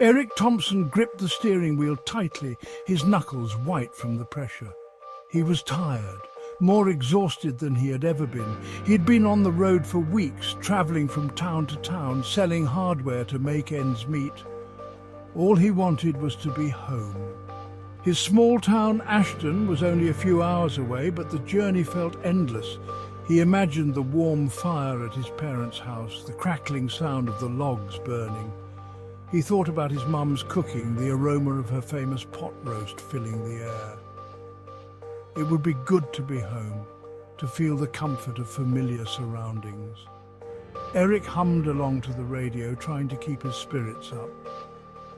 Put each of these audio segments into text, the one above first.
Eric Thompson gripped the steering wheel tightly, his knuckles white from the pressure. He was tired, more exhausted than he had ever been. He had been on the road for weeks, travelling from town to town, selling hardware to make ends meet. All he wanted was to be home. His small town, Ashton, was only a few hours away, but the journey felt endless. He imagined the warm fire at his parents' house, the crackling sound of the logs burning. He thought about his mum's cooking, the aroma of her famous pot roast filling the air. It would be good to be home, to feel the comfort of familiar surroundings. Eric hummed along to the radio, trying to keep his spirits up.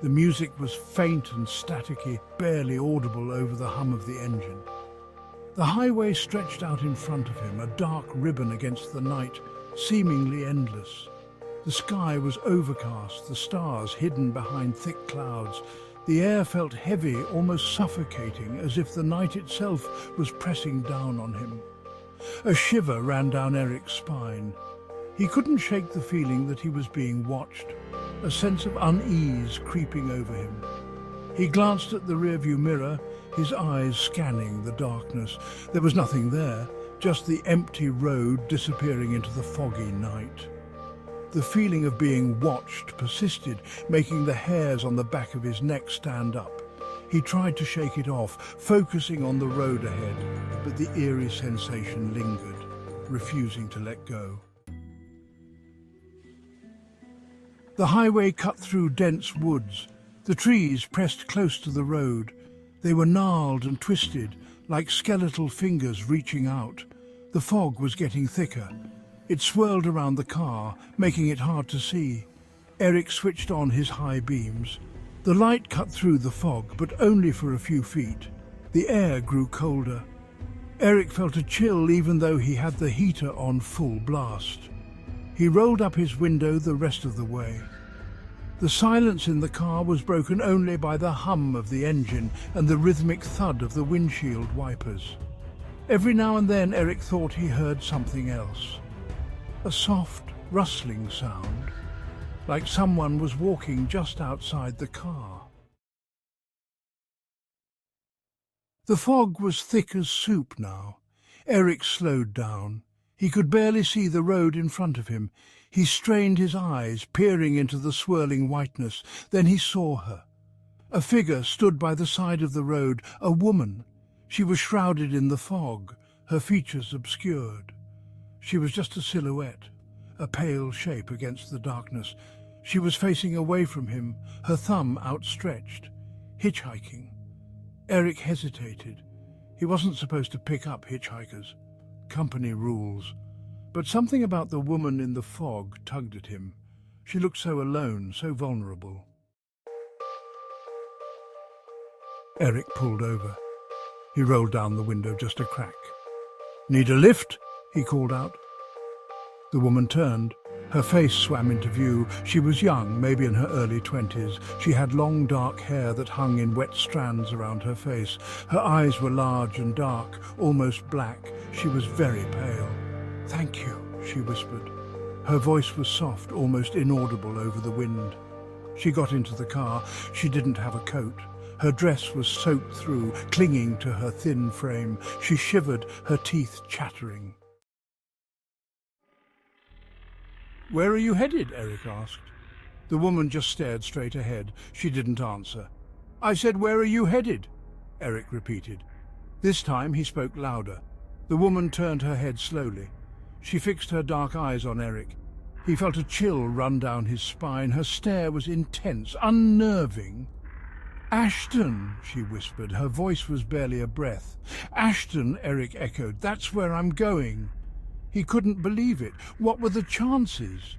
The music was faint and staticky, barely audible over the hum of the engine. The highway stretched out in front of him, a dark ribbon against the night, seemingly endless. The sky was overcast, the stars hidden behind thick clouds. The air felt heavy, almost suffocating, as if the night itself was pressing down on him. A shiver ran down Eric's spine. He couldn't shake the feeling that he was being watched, a sense of unease creeping over him. He glanced at the rearview mirror, his eyes scanning the darkness. There was nothing there, just the empty road disappearing into the foggy night. The feeling of being watched persisted, making the hairs on the back of his neck stand up. He tried to shake it off, focusing on the road ahead, but the eerie sensation lingered, refusing to let go. The highway cut through dense woods. The trees pressed close to the road. They were gnarled and twisted, like skeletal fingers reaching out. The fog was getting thicker. It swirled around the car, making it hard to see. Eric switched on his high beams. The light cut through the fog, but only for a few feet. The air grew colder. Eric felt a chill even though he had the heater on full blast. He rolled up his window the rest of the way. The silence in the car was broken only by the hum of the engine and the rhythmic thud of the windshield wipers. Every now and then Eric thought he heard something else. A soft, rustling sound, like someone was walking just outside the car. The fog was thick as soup now. Eric slowed down. He could barely see the road in front of him. He strained his eyes, peering into the swirling whiteness. Then he saw her. A figure stood by the side of the road, a woman. She was shrouded in the fog, her features obscured. She was just a silhouette, a pale shape against the darkness. She was facing away from him, her thumb outstretched, hitchhiking. Eric hesitated. He wasn't supposed to pick up hitchhikers. Company rules. But something about the woman in the fog tugged at him. She looked so alone, so vulnerable. Eric pulled over. He rolled down the window just a crack. "Need a lift?" he called out. The woman turned. Her face swam into view. She was young, maybe in her early 20s. She had long dark hair that hung in wet strands around her face. Her eyes were large and dark, almost black. She was very pale. "Thank you," she whispered. Her voice was soft, almost inaudible over the wind. She got into the car. She didn't have a coat. Her dress was soaked through, clinging to her thin frame. She shivered, her teeth chattering. "Where are you headed?" Eric asked. The woman just stared straight ahead. She didn't answer. "I said, where are you headed?" Eric repeated. This time he spoke louder. The woman turned her head slowly. She fixed her dark eyes on Eric. He felt a chill run down his spine. Her stare was intense, unnerving. "Ashton," she whispered. Her voice was barely a breath. "Ashton," Eric echoed. "That's where I'm going." He couldn't believe it. What were the chances?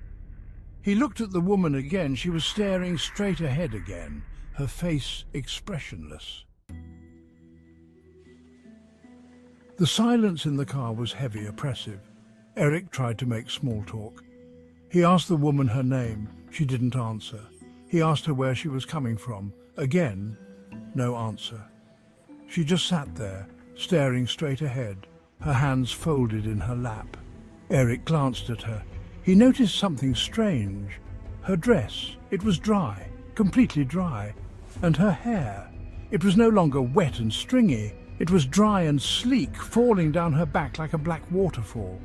He looked at the woman again. She was staring straight ahead again, her face expressionless. The silence in the car was heavy, oppressive. Eric tried to make small talk. He asked the woman her name. She didn't answer. He asked her where she was coming from. Again, no answer. She just sat there, staring straight ahead, her hands folded in her lap. Eric glanced at her. He noticed something strange. Her dress, it was dry, completely dry. And her hair, it was no longer wet and stringy. It was dry and sleek, falling down her back like a black waterfall.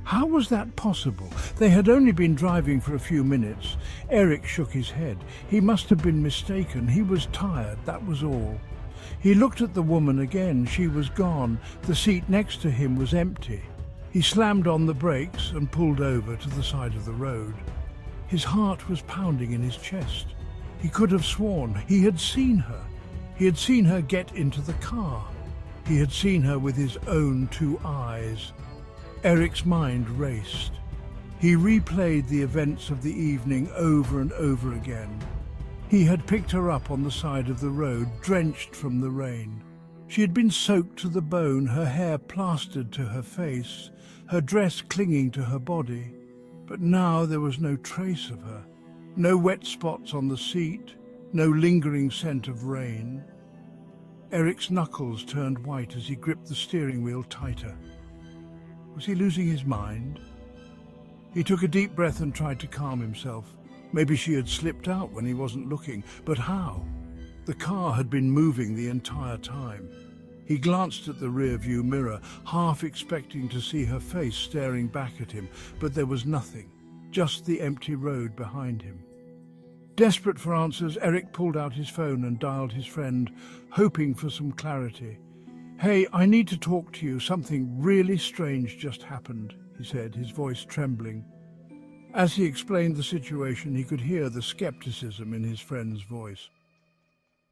How was that possible? They had only been driving for a few minutes. Eric shook his head. He must have been mistaken. He was tired, that was all. He looked at the woman again. She was gone. The seat next to him was empty. He slammed on the brakes and pulled over to the side of the road. His heart was pounding in his chest. He could have sworn he had seen her. He had seen her get into the car. He had seen her with his own two eyes. Eric's mind raced. He replayed the events of the evening over and over again. He had picked her up on the side of the road, drenched from the rain. She had been soaked to the bone, her hair plastered to her face, her dress clinging to her body. But now there was no trace of her. No wet spots on the seat, no lingering scent of rain. Eric's knuckles turned white as he gripped the steering wheel tighter. Was he losing his mind? He took a deep breath and tried to calm himself. Maybe she had slipped out when he wasn't looking, but how? The car had been moving the entire time. He glanced at the rear-view mirror, half expecting to see her face staring back at him, but there was nothing, just the empty road behind him. Desperate for answers, Eric pulled out his phone and dialed his friend, hoping for some clarity. "Hey, I need to talk to you. Something really strange just happened," he said, his voice trembling. As he explained the situation, he could hear the skepticism in his friend's voice.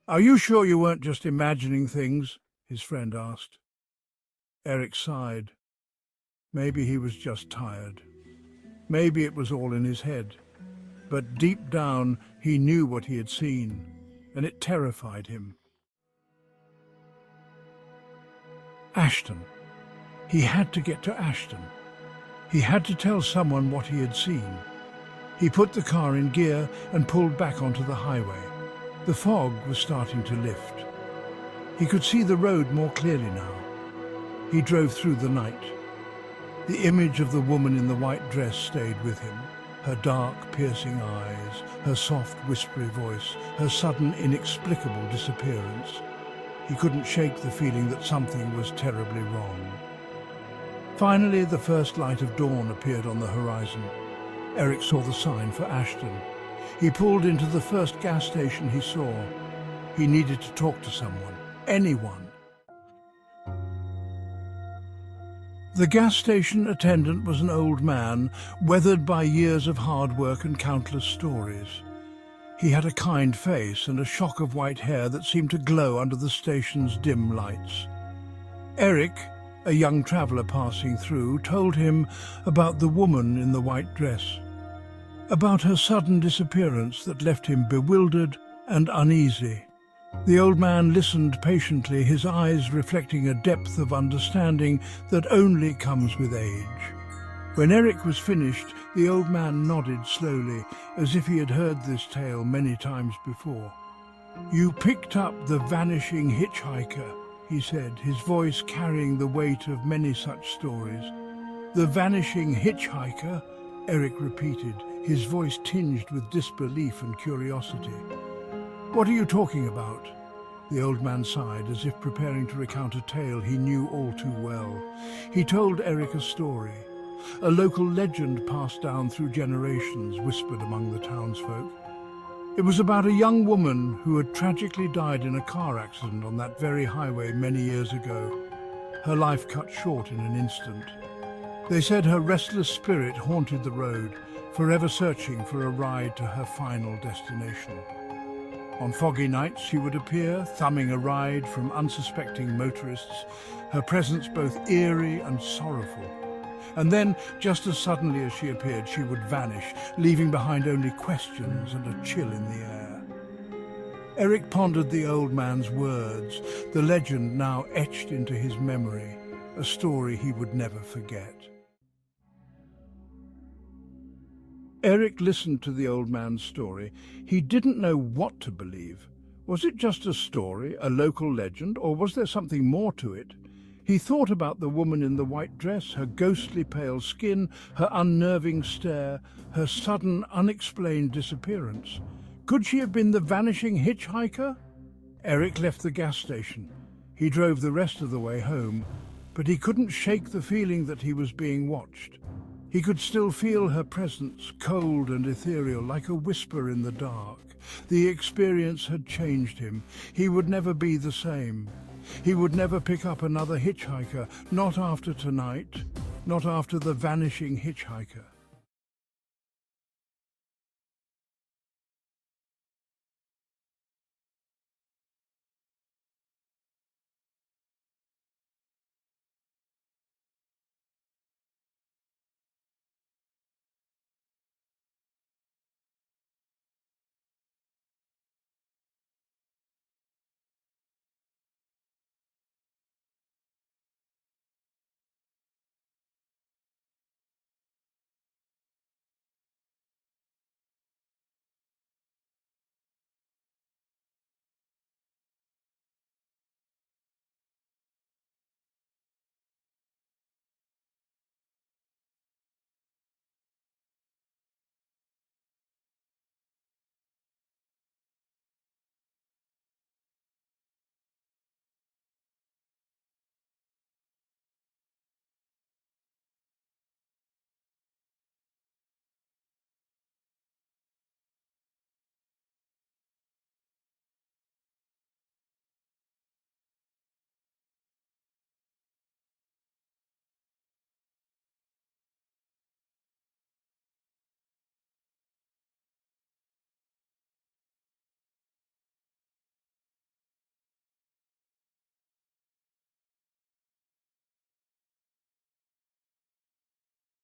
"Are you sure you weren't just imagining things?" his friend asked. Eric sighed. Maybe he was just tired. Maybe it was all in his head. But deep down, he knew what he had seen, and it terrified him. Ashton. He had to get to Ashton. He had to tell someone what he had seen. He put the car in gear and pulled back onto the highway. The fog was starting to lift. He could see the road more clearly now. He drove through the night. The image of the woman in the white dress stayed with him. Her dark, piercing eyes, her soft, whispery voice, her sudden, inexplicable disappearance. He couldn't shake the feeling that something was terribly wrong. Finally, the first light of dawn appeared on the horizon. Eric saw the sign for Ashton. He pulled into the first gas station he saw. He needed to talk to someone, anyone. The gas station attendant was an old man, weathered by years of hard work and countless stories. He had a kind face and a shock of white hair that seemed to glow under the station's dim lights. Eric, a young traveller passing through, told him about the woman in the white dress, about her sudden disappearance that left him bewildered and uneasy. The old man listened patiently, his eyes reflecting a depth of understanding that only comes with age. When Eric was finished, the old man nodded slowly, as if he had heard this tale many times before. "You picked up the vanishing hitchhiker," he said, his voice carrying the weight of many such stories. "The vanishing hitchhiker?" Eric repeated, his voice tinged with disbelief and curiosity. "What are you talking about?" The old man sighed, as if preparing to recount a tale he knew all too well. He told Eric a story. A local legend passed down through generations, whispered among the townsfolk. It was about a young woman who had tragically died in a car accident on that very highway many years ago. Her life cut short in an instant. They said her restless spirit haunted the road, forever searching for a ride to her final destination. On foggy nights she would appear, thumbing a ride from unsuspecting motorists, her presence both eerie and sorrowful. And then, just as suddenly as she appeared, she would vanish, leaving behind only questions and a chill in the air. Eric pondered the old man's words, the legend now etched into his memory, a story he would never forget. Eric listened to the old man's story. He didn't know what to believe. Was it just a story, a local legend, or was there something more to it? He thought about the woman in the white dress, her ghostly pale skin, her unnerving stare, her sudden, unexplained disappearance. Could she have been the vanishing hitchhiker? Eric left the gas station. He drove the rest of the way home, but he couldn't shake the feeling that he was being watched. He could still feel her presence, cold and ethereal, like a whisper in the dark. The experience had changed him. He would never be the same. He would never pick up another hitchhiker, not after tonight, not after the vanishing hitchhiker.